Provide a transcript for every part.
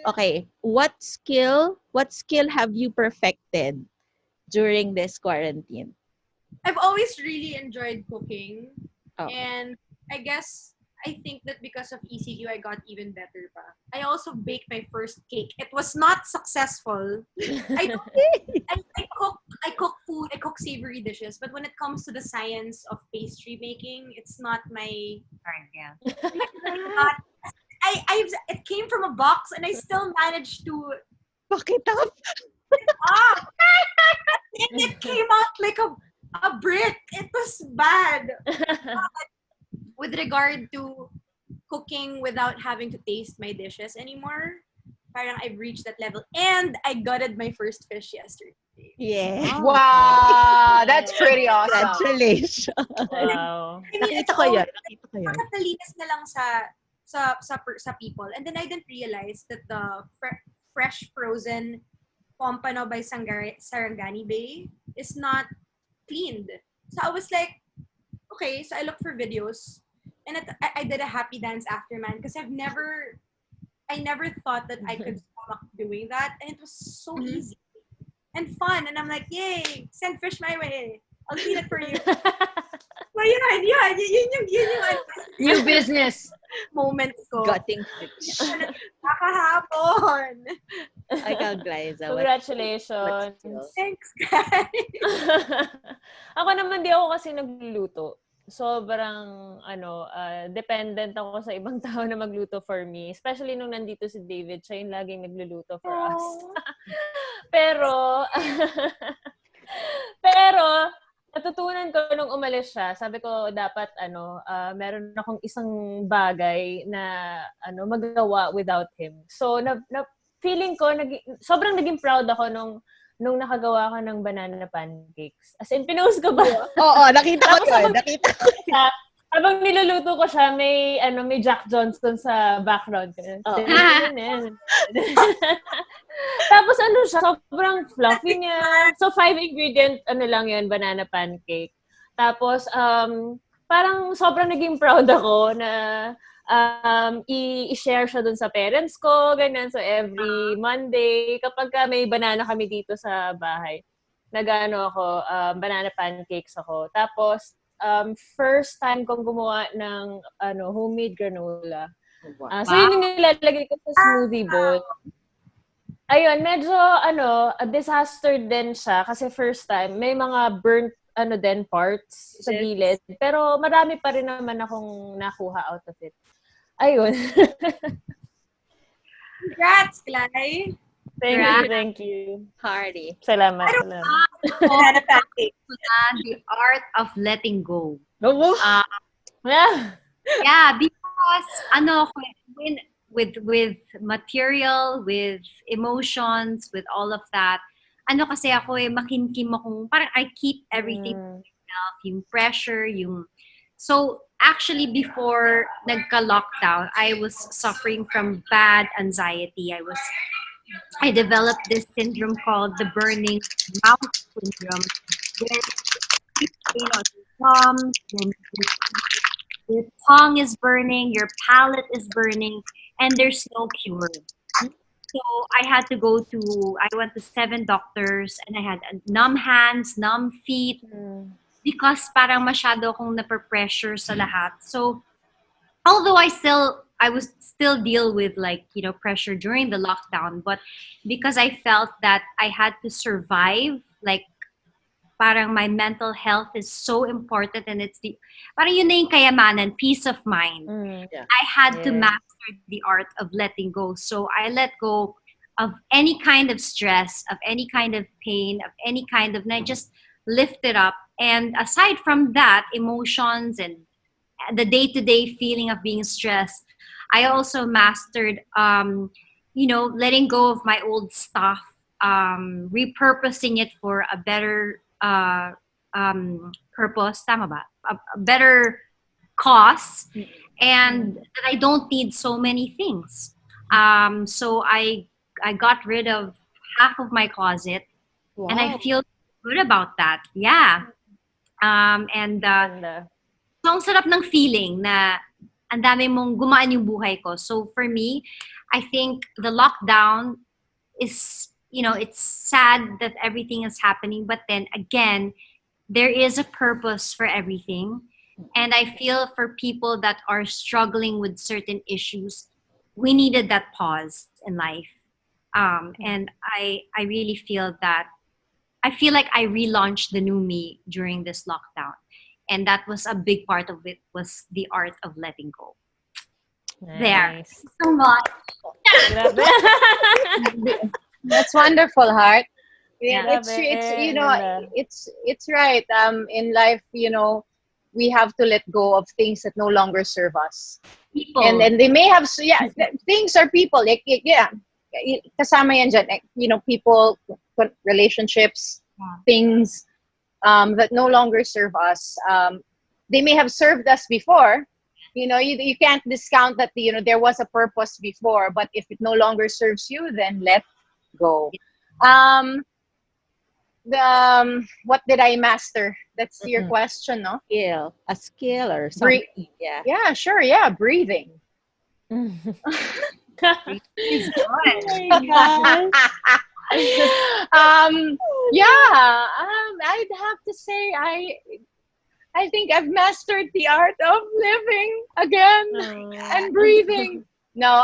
Okay, what skill have you perfected during this quarantine? I've always really enjoyed cooking. Okay. And I think that because of ECQ, I got even better pa. I also baked my first cake. It was not successful. I don't I cook food, I cook savory dishes, but when it comes to the science of pastry making, it's not my Right, yeah. not it came from a box and I still managed to Bakit up? ah and it came out like a brick. It was bad. With regard to cooking without having to taste my dishes anymore, parang I've reached that level. And I gutted my first fish yesterday. Yeah. Wow, that's pretty awesome. Congratulations. Wow. I mean, Nakita it's ko all yun. Nakita ko yun. nakakalinis na lang sa people. And then I didn't realize that the fresh frozen pompano by Sarangani Bay is not cleaned. So I was like, okay, so I looked for videos and I did a happy dance after, man, because I never thought that I could stomach doing that, and it was so easy and fun. And I'm like, yay, send fish my way. I'll clean it for you. So yun, yun New business. moment ko. Gutting fish. Nakahapon. Ikaw, Glaiza. Congratulations. Thanks, guys. Ako naman, di ako kasi nagluluto. Sobrang, dependent ako sa ibang tao na magluto for me. Especially nung nandito si David, siya yung laging nagluluto for us. Pero, natutunan ko nung umalis siya, sabi ko dapat, meron akong isang bagay na, magawa without him. So, feeling ko, sobrang naging proud ako nung nakagawa ko ng banana pancakes. As in, pinost ko ba? Oo, nakita ko yun. Habang niluluto ko siya, may Jack Johnson sa background ko. Tapos siya, sobrang fluffy niya. So, 5 ingredient, lang yun, banana pancake. Tapos, parang sobrang naging proud ako na i-share siya dun sa parents ko, ganyan. So, every Monday, kapag may banana kami dito sa bahay, ako, banana pancakes ako. Tapos, first time kong gumawa ng homemade granola. So, yun yung nilalagay ko sa smoothie bowl. Ayun, medyo, a disaster din siya kasi first time, may mga burnt, parts sa gilid. Pero marami pa rin naman akong nakuha out of it. Ayun. Congrats, Clay. Thank you. Party. Salamat. Banana pancake. The art of letting go. Yeah. Yeah, because with material, with emotions, with all of that, kasi ako makinkim akong, parang I keep everything to myself, yung pressure, so actually before nagka-lockdown, I was suffering from bad anxiety. I developed this syndrome called the burning mouth syndrome, where your tongue is burning, your palate is burning, and there's no cure. So I went to 7 doctors, and I had numb hands, numb feet, because parang masyado akong nape-pressure sa lahat. So although I was still deal with pressure during the lockdown, but because I felt that I had to survive, parang my mental health is so important, and parang yun na yung kayamanan, peace of mind. I had to master the art of letting go. So I let go of any kind of stress, of any kind of pain, of any kind of, and I just lift it up. And aside from that, emotions and the day-to-day feeling of being stressed, I also mastered, letting go of my old stuff, repurposing it for a better purpose, tama ba? A better cause, and that I don't need so many things. So I got rid of half of my closet, and I feel good about that. Yeah. So ang sarap ng feeling na ang dami mong gumaan yung buhay ko. So for me, I think the lockdown is, it's sad that everything is happening, but then again, there is a purpose for everything. And I feel for people that are struggling with certain issues, we needed that pause in life. And I really feel that, I feel like I relaunched the new me during this lockdown. And that was a big part of it, was the art of letting go. There. Nice. So much. Grabe. That's wonderful, Heart. Yeah. It's right. In life, we have to let go of things that no longer serve us. People. And they may have, things are people. Like, kasama yan dyan. People, relationships, things that no longer serve us. They may have served us before. You can't discount that, there was a purpose before, but if it no longer serves you, then let go. What did I master? That's your question, no? A skill or something. Yeah, sure. Yeah, breathing. It's good. I'd have to say I think I've mastered the art of living again and breathing. No,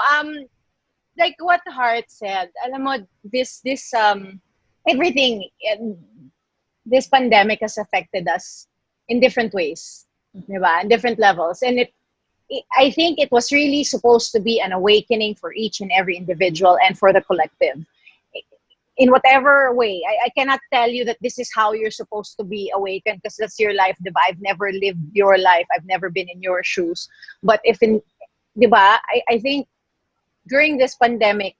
like what Heart said, alam mo, this everything, this pandemic has affected us in different ways, diba? In different levels. And I think it was really supposed to be an awakening for each and every individual and for the collective. In whatever way, I cannot tell you that this is how you're supposed to be awakened because that's your life, diba? I've never lived your life. I've never been in your shoes. But diba, I think during this pandemic,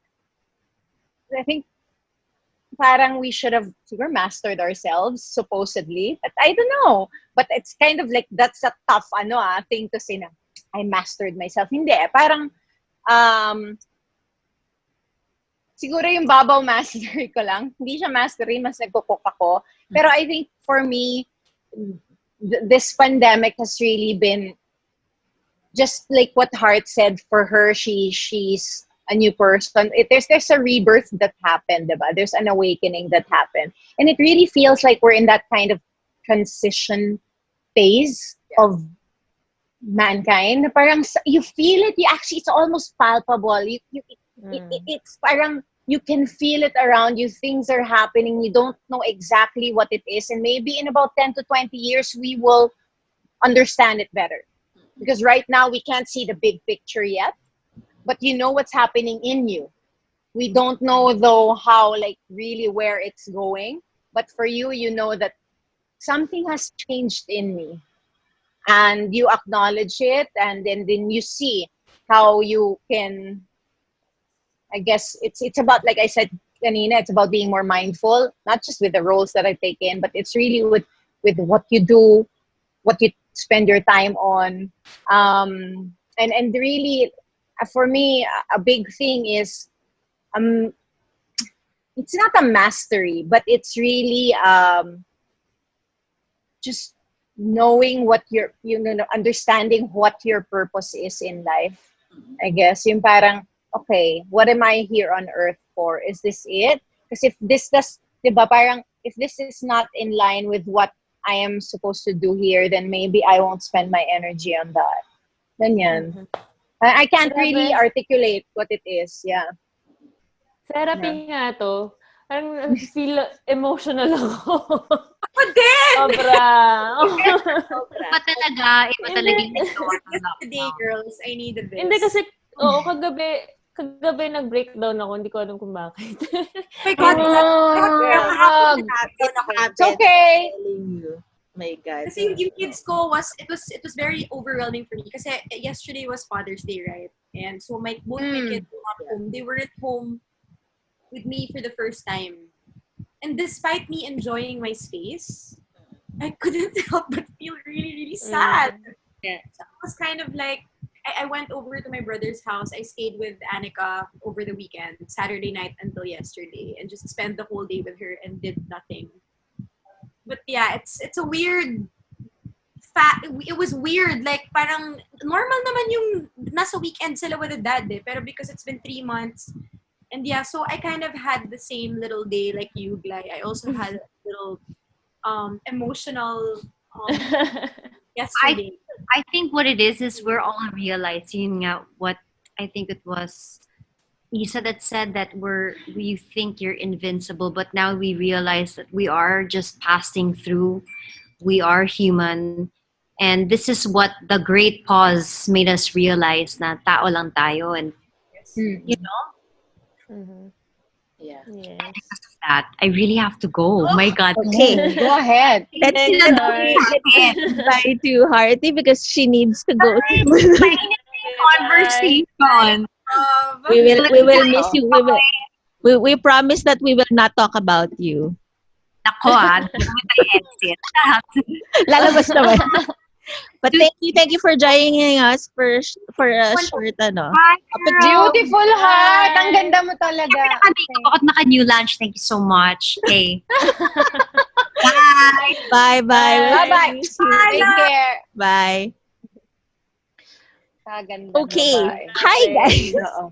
I think parang we should have mastered ourselves, supposedly. But I don't know. But it's kind of like, that's a tough thing to say na, I mastered myself. Hindi. Parang, siguro yung babaw mastery ko lang. Hindi siya mastery, mas nagko-cook ako. Pero I think for me, this pandemic has really been just like what Heart said. For her, she's a new person. There's a rebirth that happened, diba? There's an awakening that happened. And it really feels like we're in that kind of transition phase of mankind. Parang you feel it. It's almost palpable. It's parang you can feel it around you. Things are happening. You don't know exactly what it is. And maybe in about 10 to 20 years, we will understand it better. Because right now, we can't see the big picture yet. But you know what's happening in you. We don't know, though, how, really where it's going. But for you, you know that something has changed in me. And you acknowledge it. And then you see how you can... I guess it's about, like I said, kanina, it's about being more mindful, not just with the roles that I take in, but it's really with what you do, what you spend your time on. And really, for me, a big thing is, it's not a mastery, but it's really just knowing what understanding what your purpose is in life. I guess, yung parang, okay, what am I here on earth for? Is this it? Because if this is not in line with what I am supposed to do here, then maybe I won't spend my energy on that. Ganyan. I can't really articulate what it is. Yeah. Therapy nga to. Ang feel emotional ako. Ako din! Sobra. Iba talaga yung nagawa ng Today, lockdown. girls, I needed this. Hindi kasi, kagabi nag-breakdown ako. Hindi ko alam kung bakit. My God, It's okay. My God. kasi yung kids ko it was very overwhelming for me kasi yesterday was Father's Day, right? And so both my kids were not home. They were at home with me for the first time. And despite me enjoying my space, I couldn't help but feel really, really sad. Yeah. So it was kind of like, I went over to my brother's house. I stayed with Annika over the weekend, Saturday night until yesterday, and just spent the whole day with her and did nothing. But yeah, it's a weird it was weird. Like, parang normal naman yung nasa weekend sila with the dad eh. Pero because it's been 3 months, and yeah, so I kind of had the same little day like you, Glai. I also had a little emotional yesterday. I think what it is we're all realizing what I think it was Isa that said that we think you're invincible, but now we realize that we are just passing through. We are human. And this is what the great pause made us realize na tao lang tayo. And, you know, Mhm. Yeah. Yes. that I really have to go. Oh my God. Okay. Go ahead. Let's Thanks, not Heart. bye to Hearty because she needs to go. Conversation. we will miss you. We promise that we will not talk about you. Nako with the exit. Lalabas naman. But thank you for joining us for a short Bye, girl. Beautiful heart. Ang ganda mo talaga. Ako at naka-new lunch. Thank you so much. Okay. Bye. Bye. Bye-bye. Take care. Bye. Ganda. Okay. Bye-bye. Hi guys. Oo.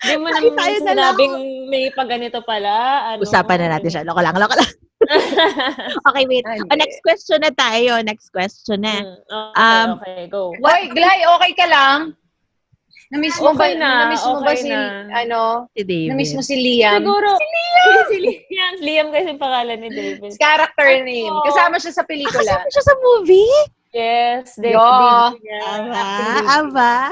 Hindi mo Tayo naman na lang. sinabing may pagganito pala. Ano? Usapan na natin siya. Loko lang. Okay, wait. Hindi. Next question na tayo. Next question na. Okay, go. Hoy, Glay, okay ka lang? Na-miss mo Okay ba, na, na-miss mo ba okay si, na. Si David. na-miss mo si Liam? Siguro. Si Liam. Liam kasi pangalan ni David. His character name. Kasama siya sa pelikula. Kasama siya sa movie? Yes. Yeah. Aba.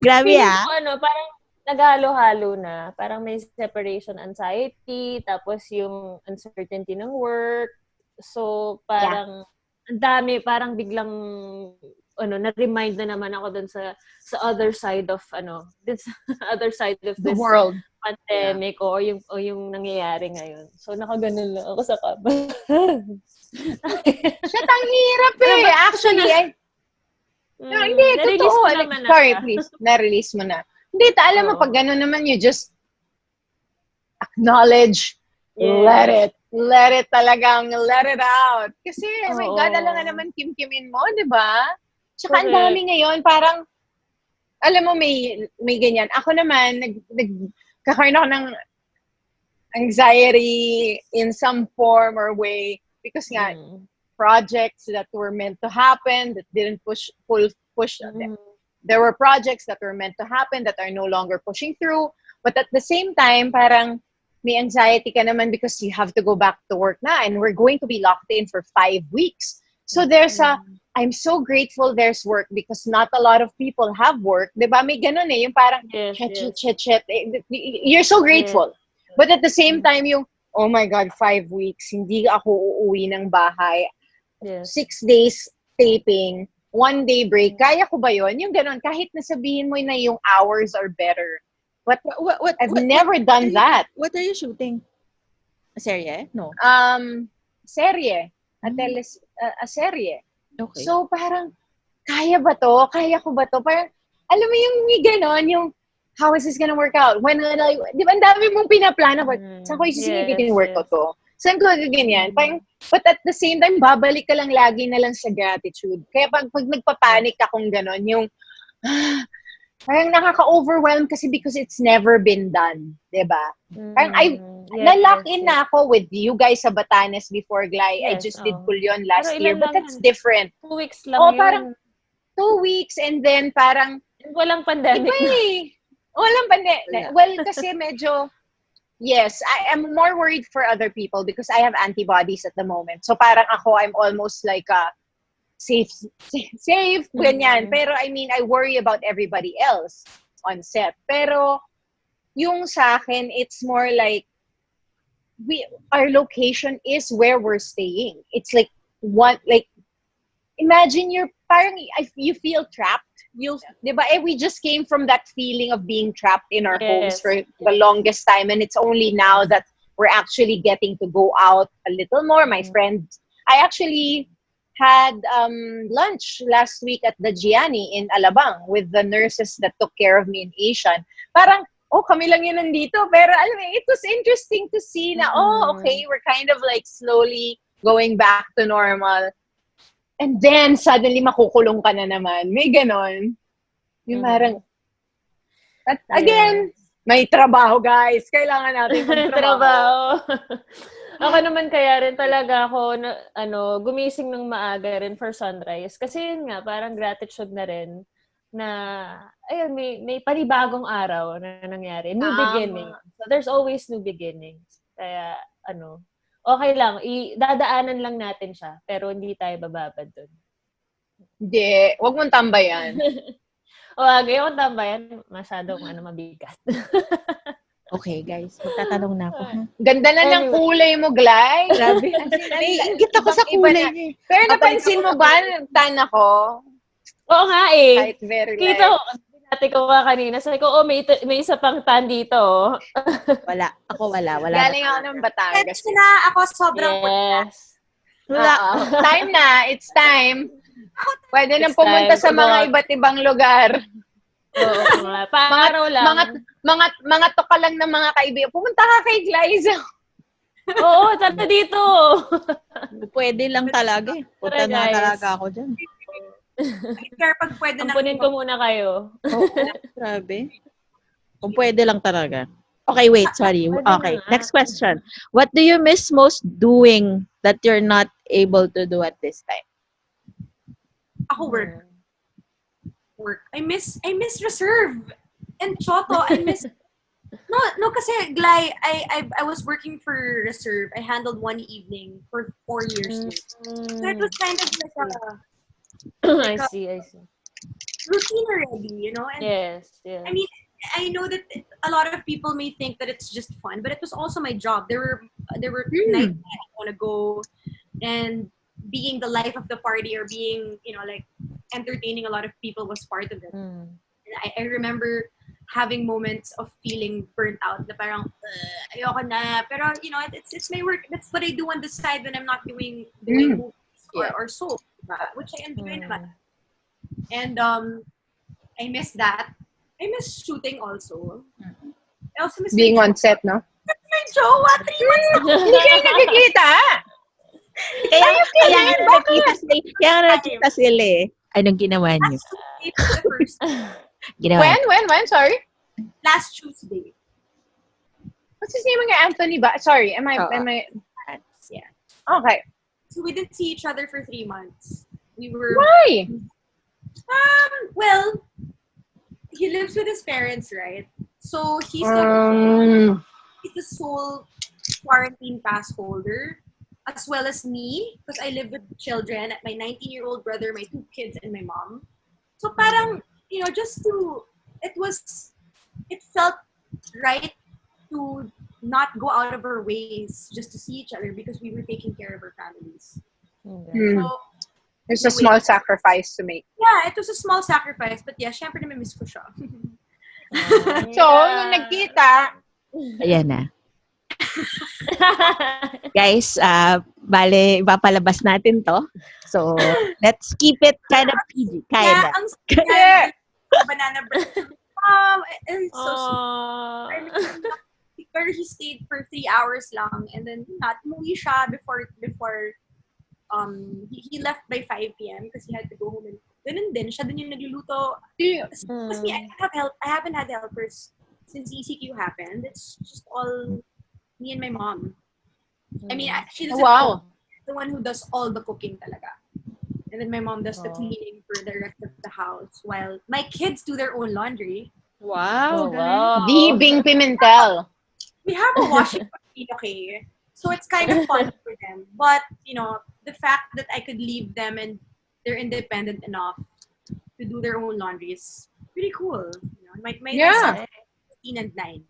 Grabe Feeling ah. ko, parang naghalo-halo na. Parang may separation anxiety, tapos yung uncertainty ng work. So, parang, ang dami, parang biglang, na-remind na naman ako dun sa other side of, dun sa other side of The this world. pandemic o yung nangyayari ngayon. So, nakaganon lang ako sa kaba. Shit, ang hirap eh. Actually, hindi, Na-release totoo. ko naman Sorry, na. please. Na-release mo na. Hindi, alam mo, Oo. pag gano'n naman, you just acknowledge, Yes. let it talagang, let it out. Kasi, oh my Oo. God, alam nga naman kim-kimin mo, di ba? Tsaka ang Correct. dami ngayon, parang, alam mo, may ganyan. Ako naman, nagkakaroon ako ng anxiety in some form or way because nga, projects that were meant to happen that didn't push. There were projects that were meant to happen that are no longer pushing through. But at the same time, parang may anxiety ka naman because you have to go back to work na and we're going to be locked in for 5 weeks. So there's I'm so grateful there's work because not a lot of people have work. Diba? May ganun eh. Yung parang, Yes. chet. You're so grateful. Yes. But at the same time, yung, oh my God, 5 weeks, hindi ako uuwi ng bahay. Yes. 6 days taping, 1 day break. Kaya ko ba yun? Yung ganun, kahit nasabihin mo na yung hours are better. But I've never done that. What are you shooting? A serye? No. Serye. A serye. Okay. So, parang, kaya ba to? Kaya ko ba to? Parang, alam mo yung may ganon, yung, how is this gonna work out? When, di ba, ang dami mong pinaplano, but saan ko isisingipin yung work ko to? Saan ko ganyan? Parang, but at the same time, babalik ka lang lagi na lang sa gratitude. Kaya pag nagpapanik akong ganon, yung, parang nakaka-overwhelm kasi because it's never been done. Diba? Parang na-lock in na ako with you guys sa Batanes before, Glai. I just did Kulyon last year. But that's different. 2 weeks lang yun. Parang 2 weeks and then parang walang pandemic iba eh. Walang pandemic. Well, kasi medyo, yes, I am more worried for other people because I have antibodies at the moment. So parang ako, I'm almost like safe, ganyan. Pero I mean, I worry about everybody else on set. Pero yung sa akin, it's more like our location is where we're staying. It's like imagine you feel trapped. Diba? We just came from that feeling of being trapped in our homes for the longest time, and it's only now that we're actually getting to go out a little more. My friends, I actually had lunch last week at the Gianni in Alabang with the nurses that took care of me in Asian. Parang, kami lang yun nandito. Pero alam mo, it was interesting to see na, okay, we're kind of like slowly going back to normal. And then, suddenly, makukulong ka na naman. May ganon. Yung parang, at again, may trabaho, guys. Kailangan natin magtrabaho. Trabaho. Ako naman kaya rin talaga ako gumising ng maaga rin for sunrise. Kasi yun nga, parang gratitude na rin na ayun, may panibagong araw na nangyari. New beginning. So there's always new beginnings. Kaya okay lang, dadaanan lang natin siya, pero hindi tayo bababad dun. Hindi, wag mong tambayan. Wag yung tambayan, masyadong mabigat. Okay, guys. Magtatanong na ako. Ha? Ganda na ng kulay mo, Glay. Grabe. Ingit ako sa kulay niya. Pero napansin mo ba, tan ako? Oo nga eh. Kahit very light. Kita ko, dati ko nga kanina. Sabi ko, may isa pang tan dito. Wala. Ako wala. Galing ako ng Batangas. Kasi na ako sobrang Yes. Wala. Time na. It's time. Pwede nang It's pumunta time sa to mga go. iba't ibang lugar. Oo, pangaraw lang. Mga toka lang ng mga kaibigan. Pumunta ka kay Glaiza. Oo, tata dito. Pwede lang talaga eh. Punta Tara, na guys. talaga ako dyan. Pero pag pwede na. Ampunin ko muna kayo. Grabe. Kung pwede lang talaga. Okay, wait. Sorry. Okay. Next question. What do you miss most doing that you're not able to do at this time? Ako work. I miss reserve. And Choto, I miss No, kasi Glay, I was working for reserve. I handled one evening for 4 years. So it was kind of like I see. routine already, And Yes. I mean, I know that a lot of people may think that it's just fun, but it was also my job. There were nights I want to go, and being the life of the party or being, like entertaining a lot of people was part of it. And I remember having moments of feeling burnt out. Na parang, ayoko na. Pero, it's my work. That's what I do on the side when I'm not doing movies or so. Which I enjoy naman. And I miss that. I miss shooting also. I also miss Being on set, no? my jowa. 3 months na. Hindi kayo nakikita. Kaya nga nakita sila eh. Anong ginawa niyo? The first Ginawa When? Sorry? last Tuesday. What's his name again? Anthony ba? Sorry, am I? Yeah. Okay. So we didn't see each other for 3 months. We were Why? well, he lives with his parents, right? So he's the sole quarantine pass holder, as well as me, because I live with children, my 19-year-old brother, my 2 kids, and my mom. So parang, it felt right to not go out of our ways just to see each other because we were taking care of our families. So, There's a small sacrifice to make. yeah, it was a small sacrifice, but yeah, syempre namimiss ko siya. So, nung nagkita, Ayan na. Guys, bale, ipapalabas natin to. So, let's keep it kind of PG. Yeah, Kinda. ang sweet banana bread. And so sweet. Pero he stayed for 3 hours lang, and then umuwi siya before he left by 5 p.m. because he had to go home, and ganun din siya din yung nagluluto. Because me, I haven't had helpers since GCQ happened. It's just all me and my mom. I mean, she doesn't cook. The one who does all the cooking talaga. And then my mom does the cleaning for the rest of the house while my kids do their own laundry. Wow. Di Bing Pimentel. We have a washing machine, okay? So it's kind of fun for them. But, the fact that I could leave them and they're independent enough to do their own laundry is pretty cool. My Yeah. 15 and 9.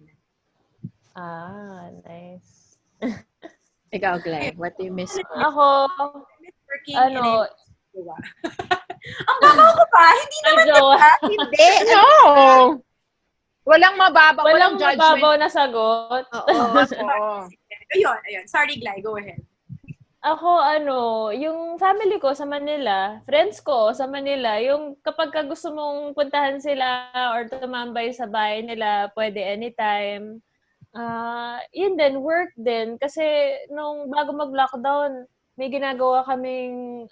Nice. Ikaw, Glenn, what do you miss? Ako, Working ano, ang babaw ko pa, hindi naman jowa. Hindi. No! Walang mababaw, Walang judgment. mababaw na sagot. Oo. Ayun. Sorry, Glay. Go ahead. Ako, yung family ko sa Manila, friends ko sa Manila, yung kapag gusto mong puntahan sila or tumambay sa bahay nila, pwede anytime. Yun din, work din. Kasi nung bago mag-lockdown, may ginagawa kaming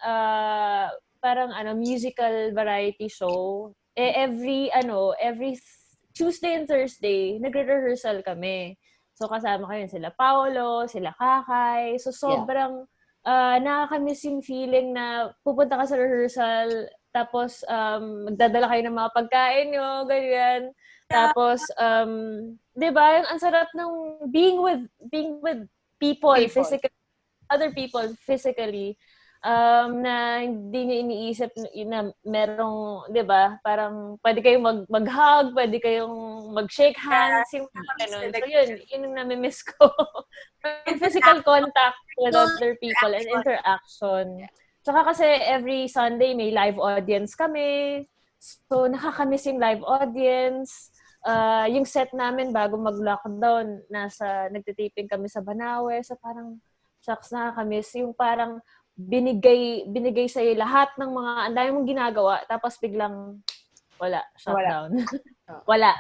parang musical variety show. Every Tuesday and Thursday, nagre-rehearsal kami. So kasama ko yun sila Paolo, sila Kakay. So sobrang nakakamiss yung feeling na pupunta ka sa rehearsal, tapos magdadala kayo ng mga pagkain nyo, ganyan. Tapos, 'di ba, yung ang sarap ng being with people. Physically, other people physically, na hindi niyo iniisip na merong, 'di ba, parang pwede kayong mag-hug, pwede kayong mag-shake hands, yung ganun. So yun yung nami-miss ko. Yung physical contact with other people and interaction. Tsaka kasi every Sunday may live audience kami. So nakakamiss yung live audience. Yung set namin bago mag-lockdown, nagtitaping kami sa Banawe. So parang, shucks, nakakamiss. Yung parang binigay sa'yo lahat ng mga, ang dami mong ginagawa, tapos biglang wala, shutdown. Wala.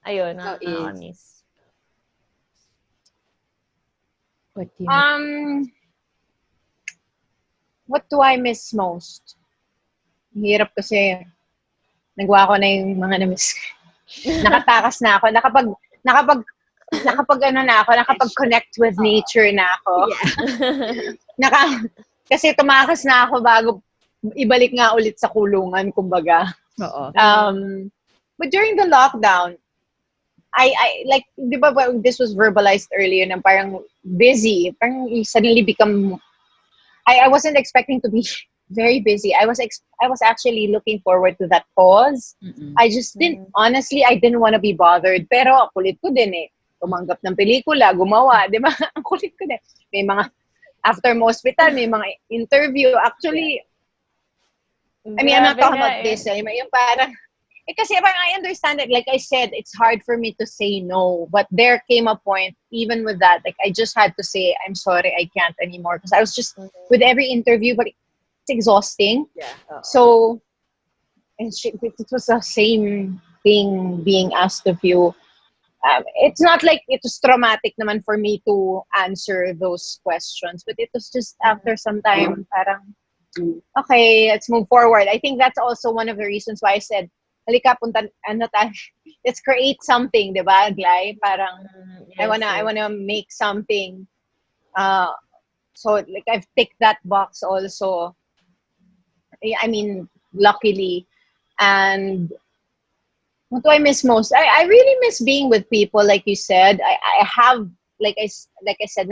Ayun, nakakamiss. What do I miss most? Hirap kasi nagawa ko na yung mga na-miss. Nakatakas na ako. Nakapag-connect with nature na ako. Yeah. Kasi tumakas na ako bago ibalik nga ulit sa kulungan, kumbaga. Oo. But during the lockdown, I like, di ba, this was verbalized earlier, na parang busy. Parang suddenly become, I wasn't expecting to be very busy. I was actually looking forward to that pause. I just didn't, honestly, I didn't want to be bothered. Pero kulit ko din eh. Tumanggap ng pelikula, gumawa, di ba? Ang kulit ko din. May mga, after mo hospital, may mga interview. Actually, I mean, I'm not talking about this. Yung parang, kasi parang I understand it. Like I said, it's hard for me to say no. But there came a point, even with that, like I just had to say, I'm sorry, I can't anymore. Because I was just, with every interview, but it's exhausting. Yeah. So, and it was the same thing being asked of you. It's not like it was traumatic naman for me to answer those questions, but it was just after some time, parang, okay, let's move forward. I think that's also one of the reasons why I said, halika, let's create something, di ba, Glai? Parang, yes, I wanna make something. So, like, I've ticked that box also. I mean, luckily. And what do I miss most? I really miss being with people, like you said. I have, like I said,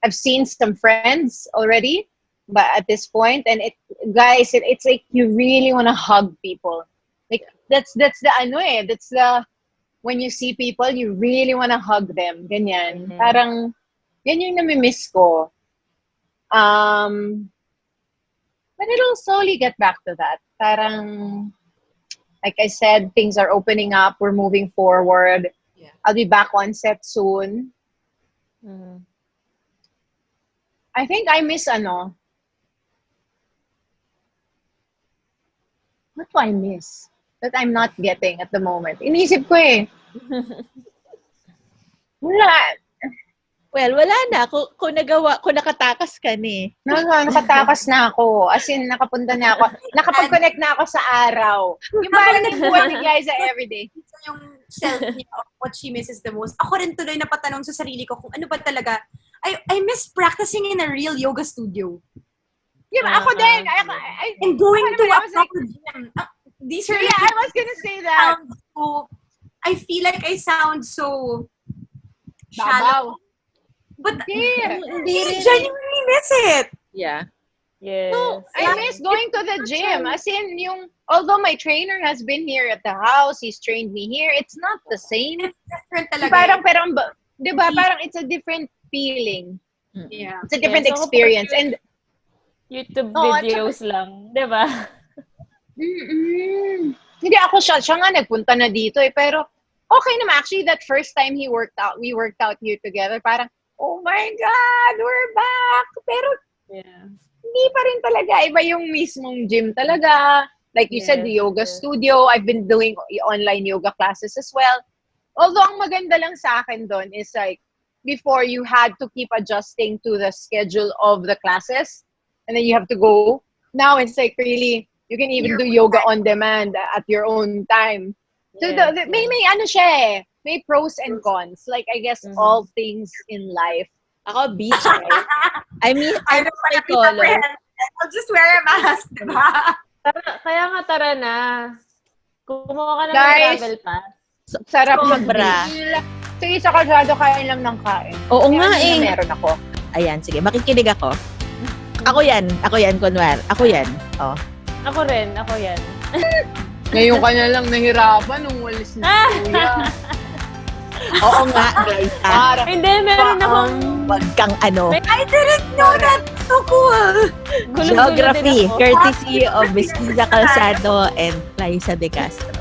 I've seen some friends already, but at this point, and it's like you really want to hug people. Like that's the when you see people, you really want to hug them. Ganyan. Parang yan yung nami-miss ko. But it'll slowly get back to that. Parang, like I said, things are opening up. We're moving forward. Yeah. I'll be back on set soon. I think I miss what do I miss that I'm not getting at the moment? Inisip ko eh. Wala. Well, wala na. Kung nakatakas ka ni. Nakatakas na ako. As in, nakapunta na ako. Nakapag-connect na ako sa araw. Yung parang yung buhay ni Glaiza everyday. Yung self niya, what she misses the most. Ako rin tuloy napatanong sa sarili ko kung ano ba talaga. I miss practicing in a real yoga studio. Yeah, ako din. And going to a proper gym. These are I was gonna say that. I feel like I sound so shallow. But I genuinely miss it. Yeah. Yes. No, I miss going to the gym. As in, although my trainer has been here at the house, he's trained me here, it's not the same. It's different talaga. Parang, di ba, parang it's a different feeling. Yeah. It's a different experience. And YouTube videos lang, di ba? Hindi ako siya nga nagpunta na dito eh, pero okay naman. Actually, that first time we worked out here together, parang, oh my God, we're back! Pero, hindi pa rin talaga. Iba yung mismong gym talaga. Like you said, the yoga studio. I've been doing online yoga classes as well. Although, ang maganda lang sa akin doon is like, before you had to keep adjusting to the schedule of the classes, and then you have to go. Now it's like really, you can even do yoga on demand at your own time. So may ano siya eh, may pros and cons. Like I guess all things in life. Ako, beach, right? I mean, I'm Ano a pa psychologist. I'll just wear a mask, diba? Kaya nga tara na. Kumuha ka na ng Guys, travel pass. Sarap Sobra. mag-deal. So, Iza Calzado, kain lang ng kain. Oo Kaya nga ano na eh. meron ako. Ayan, sige. Makikinig ako. Ako yan, kunwar. Ako yan. Oh. Ako rin, ako yan. Ngayon ka na lang nahirapan nung walis na kuya. Oo nga, guys. Para Hindi, meron akong Wag kang ano. I didn't know that. So cool. gulong-gulo din Geography, ako. courtesy of Miss Iza Calzado and Glaiza de Castro.